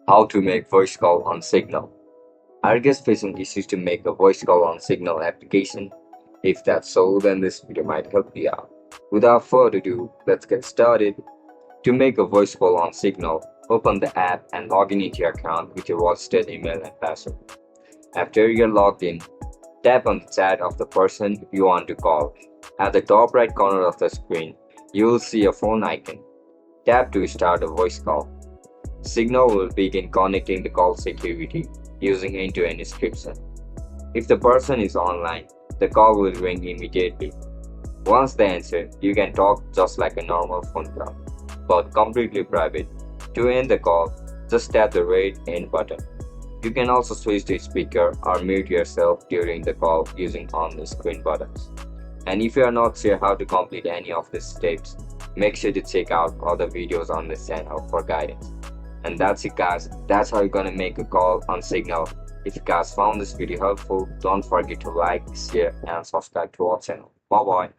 How to make voice call on Signal. Are you guys facing issues to make a voice call on Signal application? If that's so, then this video might help you out. Without further ado, let's get started. To make a voice call on Signal, open the app and log in into your account with your registered email and password. After you're logged in, tap on the chat of the person you want to call. At the top right corner of the screen, you will see a phone icon. Tap to start a voice call. Signal will begin connecting the call security using end-to-end encryption. If the person is online, the call will ring immediately. Once they answer, you can talk just like a normal phone call, but completely private. To end the call, just tap the red end button. You can also switch to speaker or mute yourself during the call using on-the-screen buttons. And if you are not sure how to complete any of these steps, make sure to check out other videos on this channel for guidance. And that's it guys, that's how you're gonna make a call on Signal. If you guys found this video helpful, don't forget to like, share and subscribe to our channel. Bye bye.